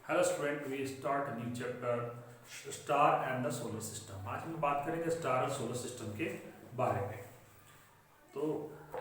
Hello student, we start new chapter star and the solar system. आज हम बात करेंगे स्टार और सोलर सिस्टम के बारे में। तो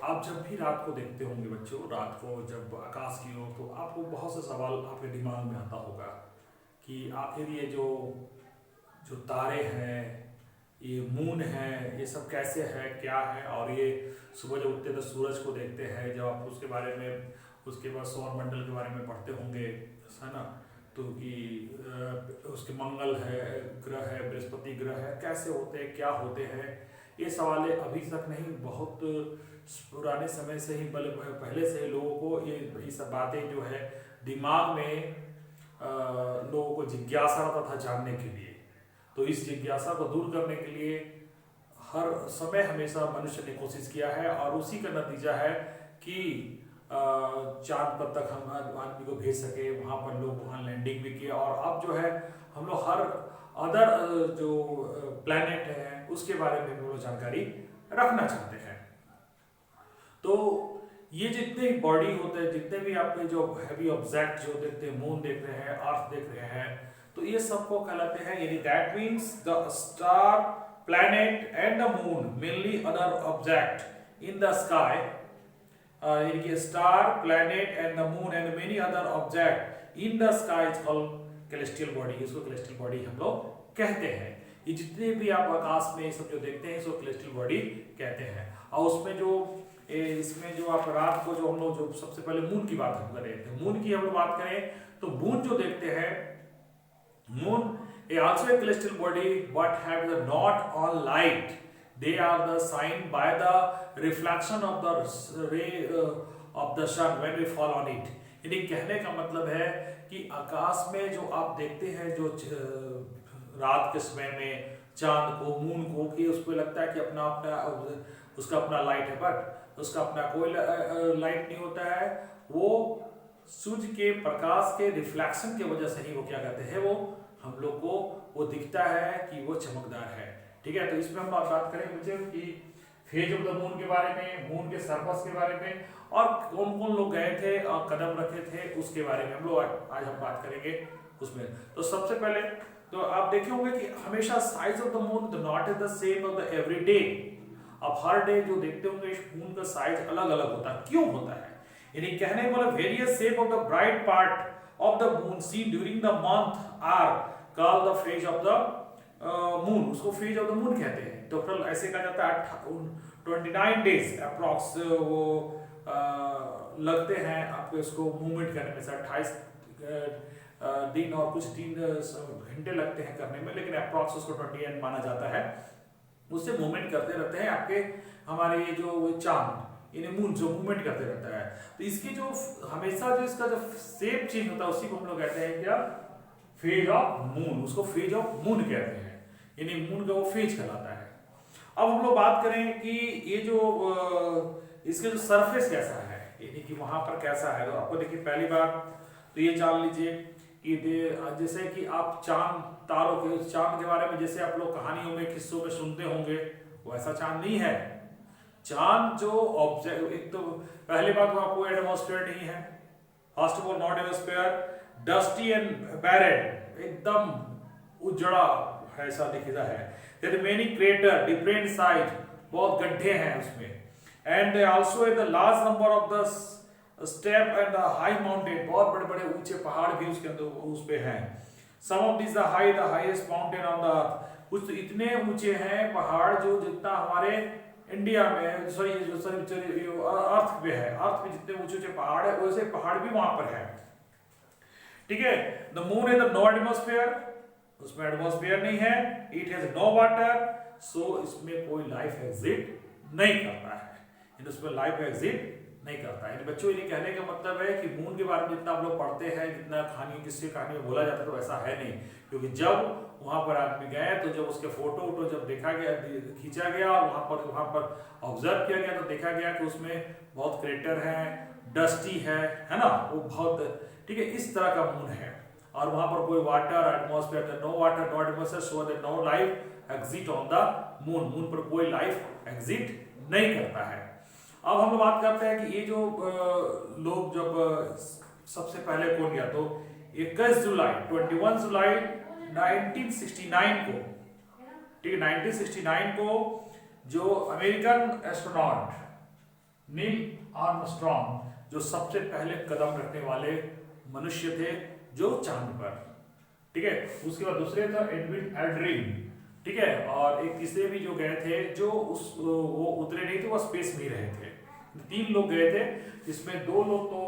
आप जब भी रात को देखते होंगे बच्चों, रात को जब आकाश की ओर, तो आपको बहुत से सवाल आपके दिमाग में आता होगा कि आखिर ये जो जो तारे हैं, ये मून है, ये सब कैसे है, क्या है। और ये सुबह जब उठते तो सूरज को देखते हैं, जब आप उसके बारे में, उसके बाद सौर मंडल के बारे में पढ़ते होंगे, है ना। तो कि उसके मंगल है, ग्रह है, बृहस्पति ग्रह है, कैसे होते हैं, क्या होते हैं, ये सवाल अभी तक नहीं, बहुत पुराने समय से ही, पहले से ही लोगों को ये सब बातें जो है दिमाग में लोगों को जिज्ञासा रहता था जानने के लिए। तो इस जिज्ञासा को दूर करने के लिए हर समय हमेशा मनुष्य ने कोशिश किया है, और उसी का नतीजा है कि चांद पर तक हम आदमी को भेज सके, वहाँ पर लोग वहाँ लैंडिंग भी किया। और अब जो है हम लोग हर अदर जो प्लैनेट है उसके बारे में हम लोग जानकारी रखना चाहते हैं। तो ये जितने बॉडी होते हैं, जितने भी आपके जो हैवी ऑब्जेक्ट जो देखते हैं, मून देख रहे हैं, अर्थ देख रहे हैं, तो ये सबको कहलाते हैं, यानी that means the star, planet and the moon, mainly other object in the sky, यानी star, planet and the moon and many other object in the sky is called celestial body. इसको कैलेस्टियल बॉडी हम लोग कहते हैं। ये जितने भी आप आकाश में ये सब जो देखते हैं इसको कैलेस्टियल बॉडी कहते हैं। और उसमें जो इसमें जो आप रात को जो हम लोग जो सबसे पहले मून की बात हम कर रहे थे, मून की हम लोग बात करें तो मून जो देखते हैं, moon also a celestial body but have the not all light. They are the sign by the reflection of the ray of the sun when we fall on it. यानी कहने का मतलब है कि आकाश में जो आप देखते हैं, जो रात के समय में चांद को, मून को, कि उस पर लगता है कि अपना अपना उसका अपना लाइट है, बट उसका अपना कोई लाइट नहीं होता है। वो सूर्य के प्रकाश के रिफ्लेक्शन की वजह से ही वो क्या कहते हैं, वो हम लोग को वो दिखता है कि वो चमकदार है। ठीक है, तो इसमें हम बात करेंगे बच्चे कि फेज ऑफ द मून के बारे में, मून के सरफेस के बारे में, और कौन कौन लोग गए थे और कदम रखे थे उसके बारे में हम लोग आज हम बात करेंगे उसमें। तो सबसे पहले तो आप देखे होंगे कि हमेशा size of the moon not is the same of the every day. आप हर डे जो देखते होंगे मून का साइज अलग अलग होता है। क्यों होता है? यानी कहने वाला various shape of the bright part of the moon seen during the month are called the phase of the moon। उसको phase of the moon कहते हैं। टोटल ऐसे कहा जाता है 29 days अप्रॉक्स वो लगते हैं आपको इसको मूवमेंट करने में से। 28 दिन और कुछ दिन घंटे लगते हैं करने में, लेकिन अप्रॉक्स उसको 28 माना जाता है। उससे मूवमेंट करते रहते हैं आपके हमारे ये जो चांद, यानी मून जो मूवमेंट करते रहता है। तो इसकी जो हमेशा जो इसका जो शेप चेंज होता है उसी को हम लोग कहते हैं क्या, फेज ऑफ मून। उसको फेज ऑफ मून कहते हैं, यानी मून का वो फेज कहलाता है। अब हम लोग बात करें कि ये जो इसका जो सरफेस कैसा है, यानी कि वहां पर कैसा है। तो आपको देखिए पहली बात तो ये जान लीजिए कि जैसे कि आप चांद तारों के, चांद के बारे में जैसे आप लोग कहानियों में, किस्सों में सुनते होंगे, वैसा चांद नहीं है। चांद जो ऑब्जेक्ट, एक तो पहली बात वहां कोई एटमॉस्फेयर नहीं है। First of all not atmosphere, dusty and barren, एकदम उजड़ा ऐसा दिखता है। There many crater different size, बहुत गड्ढे हैं उसमें। And also the large number of the step and the high mountain, बहुत बड़े बड़े ऊंचे पहाड़ भी उसके अंदर उस पे हैं। Some of this the highest mountain on the earth, कुछ तो इतने ऊंचे हैं पहाड़ जो जितना हमारे इंडिया में, सॉरी अर्थ पे है, अर्थ पे जितने ऊंचे ऊंचे पहाड़ है वैसे पहाड़ भी वहां पर है। ठीक है, the moon is the no atmosphere, उसमें एटमॉस्फेयर नहीं है। It has no water, so इसमें कोई लाइफ एग्जिस्ट नहीं करता है, उसमें लाइफ एग्जिस्ट नहीं करता है। बच्चों ये कहने का मतलब है कि मून के बारे में जितना आप लोग पढ़ते हैं, जितना कहानियों किससे कहानी में बोला जाता है, तो ऐसा है नहीं। क्योंकि जब वहां पर आदमी गए तो जब उसके फोटो वोटो जब देखा गया, खींचा गया, और वहां पर ऑब्जर्व किया गया, तो देखा गया कि उसमें बहुत क्रेटर है, डस्टी है ना, वो बहुत, ठीक है, इस तरह का मून है। और वहां पर कोई water atmosphere, no water no atmosphere, so that no life exist on the moon. Moon पर कोई लाइफ एग्जिस्ट नहीं करता है। अब हम बात करते हैं कि ये जो लोग जब सबसे पहले कौन गया, तो 21 जुलाई 1969 को, ठीक है, 1969 को जो अमेरिकन एस्ट्रोनॉट नील आर्मस्ट्रॉन्ग, जो सबसे पहले कदम रखने वाले मनुष्य थे जो चांद पर, ठीक है। उसके बाद दूसरे था एडविन एल्ड्रिन, ठीक है, और एक तीसरे भी जो गए थे, जो वो उतरे नहीं थे, वो स्पेस में ही रहे थे। 3 लोग गए थे, जिसमें 2 लोग तो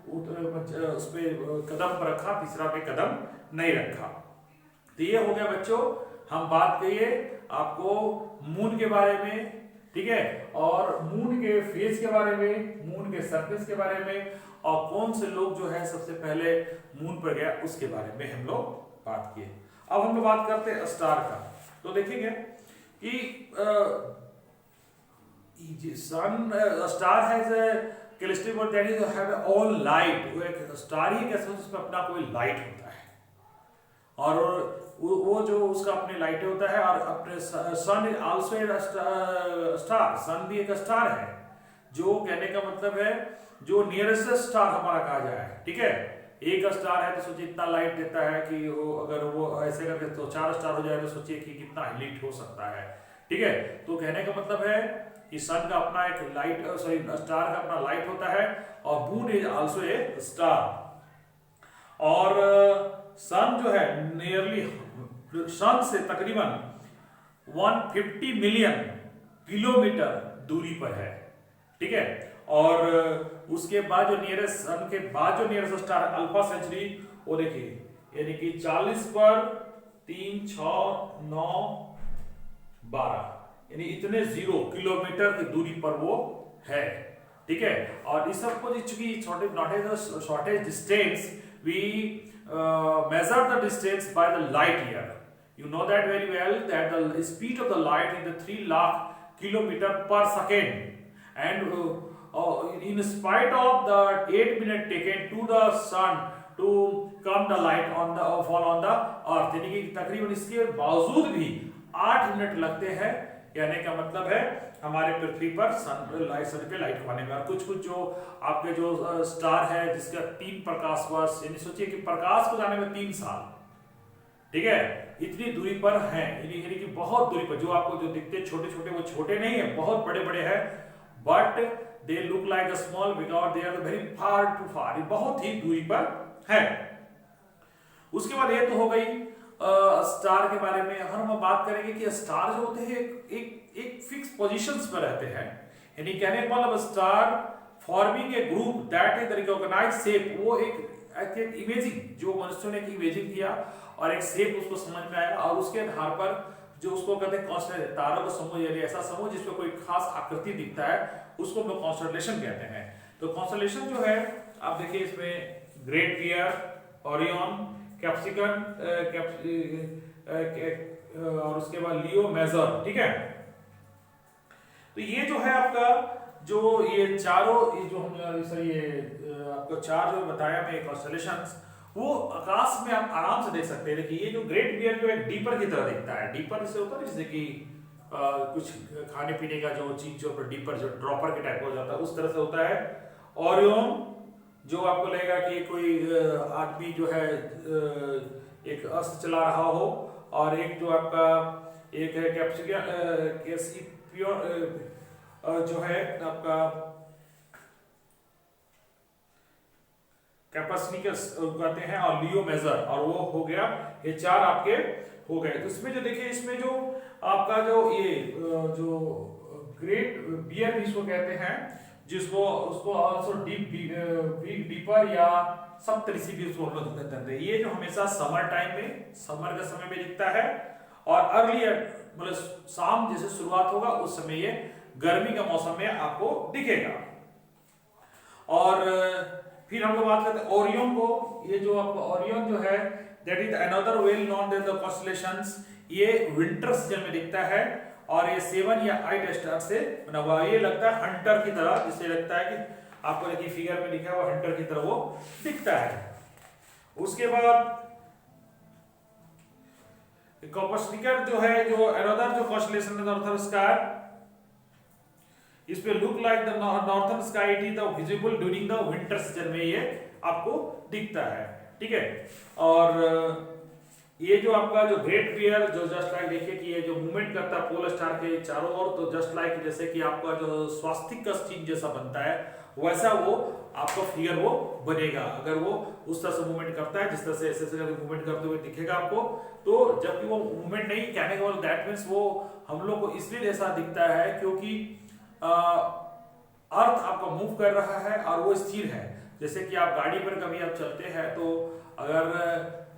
उस पे कदम पर रखा, तीसरा पे कदम नहीं रखा। तो ये हो गया बच्चों, हम बात करिए आपको मून के बारे में, ठीक है, और मून के फेज के बारे में, मून के सरफेस के बारे में, और कौन से लोग जो है सबसे पहले मून पर गया उसके बारे में हम लोग बात किए। अब हम लोग बात करते हैं स्टार का। तो देखेंगे कि sun star has characteristic that is have all light. वो एक स्टार ही कैसे उसमें अपना कोई लाइट होता है, और वो जो उसका अपने लाइट होता है, और अपने सन इज आल्सो स्टार, सन भी एक स्टार है, जो कहने का मतलब है जो नियरेस्ट स्टार हमारा कहा जाए, ठीक है। एक स्टार है तो सोचिए इतना लाइट देता है कि वो अगर वो ऐसे करके तो 4 स्टार हो जाए तो सोचिए कि कितना हाईलाइट हो सकता है, ठीक है। तो कहने का मतलब है कि सन का अपना एक लाइट, सॉरी स्टार का अपना लाइट होता है, और moon is also a star. और सन जो है नियरली सन से तकरीबन 150 मिलियन किलोमीटर दूरी पर है, ठीक है। और उसके बाद जो नियरेस्ट सन के बाद जो नियरेस्ट स्टार अल्फा सेंचुरी, वो देखिए यानी कि 40 पर 3, 6, 9, 12 यानी इतने 0 किलोमीटर की दूरी पर वो है, ठीक है। और इस सबको चूंकि shortage distance we measure the distance by the light year. You know that very well that the speed of the light is the 3 lakh kilometer per second, and in spite of the 8 minutes taken to the sun to come the light on the fall on the earth, यानी कि तकरीबन इसके बावजूद भी 8 minute लगते हैं, कहने का मतलब है हमारे पृथ्वी पर सन पे लाइट को आने में। और कुछ जो आपके जो स्टार है जिसका 3 प्रकाश वर्ष, यानी सोचिए कि प्रकाश को जाने में 3 साल, ठीक है, इतनी दूरी पर हैं, यानी कि बहुत दूरी पर। जो आपको जो दिखते छोटे छोटे, वो छोटे नहीं है, बहुत बड़े बड़े हैं, but they look like a small because they are very far too far, बहुत ही दूरी पर है। उसके बाद ये तो हो गई स्टार के बारे में। हम बात करेंगे कि स्टार जो होते हैं एक फिक्स पोजीशंस पर रहते हैं, यानी कहने का मतलब star forming a group that is recognised shape. वो एक इमेजिंग, जो मनुष्यों ने इमेजिंग किया और एक शेप उसको समझ में आया, और उसके आधार पर जो उसको कहते हैं कॉन्स्टेलेशन, तारों का समूह, यानी ऐसा समूह जिसमें कोई खास आकृति दिखता है उसको हम कॉन्स्टेलेशन कहते हैं। तो कॉन्स्टेलेशन जो है आप देखिए इसमें ग्रेट बियर, ओरियन, कैप्सिकन, और उसके बाद लियो मेजर, ठीक है। तो ये जो है आपका जो ये चारों जो हम आपको 4 जो बताया मैं कॉन्स्टेलेशंस, वो आकाश में आप आराम से देख सकते हैं। देखिए ये जो ग्रेट बियर जो एक डीपर की तरह दिखता है, डीपर से होता है जैसे कि कुछ खाने पीने का जो चीज जो डीपर जो ड्रॉपर के टाइप हो जाता है, उस तरह से होता है। ओरियन जो आपको लगेगा कि कोई आदमी जो है एक अस्त्र चला रहा हो, और एक जो आपका एक है कैप्सिपियन जो है आपका कैप्सिकस कहते हैं, और लियो मेजर, और वो हो गया। ये 4 आपके हो गए। तो इसमें जो देखिए इसमें जो आपका जो ये जो ग्रेट बियर इसको कहते हैं, जिसको उसको आल्सो डीपर या सप्तऋषि भी उसको हम लोग कहते हैं। ये जो हमेशा समर टाइम में, समर के समय में दिखता है, और अर्ली मतलब शाम जैसे शुरुआत होगा उस समय ये गर्मी का मौसम में आपको दिखेगा। और फिर हम लोग बात करते हैं ओरियन को। ये जो आपका ओरियन जो है that is another well known than the constellations. ये विंटर सीजन में दिखता है, और ये 7 या 8 स्टार से बना हुआ। ये लगता है हंटर की तरह, जिससे लगता है कि आपको देखिए फिगर में लिखा हुआ हंटर की तरह वो दिखता है। उसके बाद कॉपर्निकस जो है, जो अनदर जो कॉन्स्टेलेशन है नॉर्थर्न स्टार, इस पे look like the northern sky, it is the visible during the winter season में ये आपको दिखता है। ठीक है। और ये जो आपका जो ग्रेट बियर जो जस्ट लाइक देखिए कि ये जो मूवमेंट करता है पोल स्टार के चारों ओर, तो जस्ट लाइक जैसे कि आपका जो स्वास्तिक का चिन्ह जैसा बनता है वैसा वो आपका फिगर वो बनेगा अगर वो उस तरह से मूवमेंट करता है, जिस तरह से ऐसे मूवमेंट करते हुए दिखेगा आपको। तो जबकि वो मूवमेंट नहीं, कहने का मतलब दैट मीन्स वो हम लोग को इसलिए ऐसा दिखता है क्योंकि अर्थ आपका मूव कर रहा है और वो स्थिर है। जैसे कि आप गाड़ी पर कभी आप चलते हैं तो अगर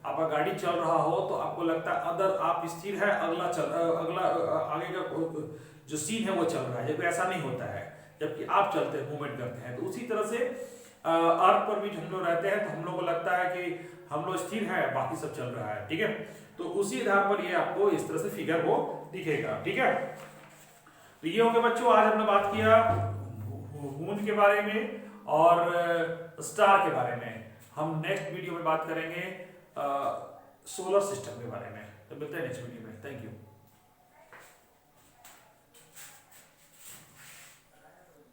आपका गाड़ी चल रहा हो तो आपको लगता है अदर आप स्थिर है, अगला आगे का जो सीन है वो चल रहा है, जबकि ऐसा नहीं होता है। जबकि आप चलते हैं, मूवमेंट करते हैं, तो उसी तरह से अर्थ पर भी हम लोग रहते हैं तो हम लोग को लगता है कि हम लोग स्थिर है, बाकी सब चल रहा है, ठीक है। तो उसी आधार पर ये आपको इस तरह से फिगर वो दिखेगा, ठीक है। तो ये हो गया बच्चों, आज हमने बात किया मून के बारे में और स्टार के बारे में। हम नेक्स्ट वीडियो में बात करेंगे सोलर सिस्टम के बारे में। तो मिलते हैं नेक्स्ट वीडियो में। Thank you.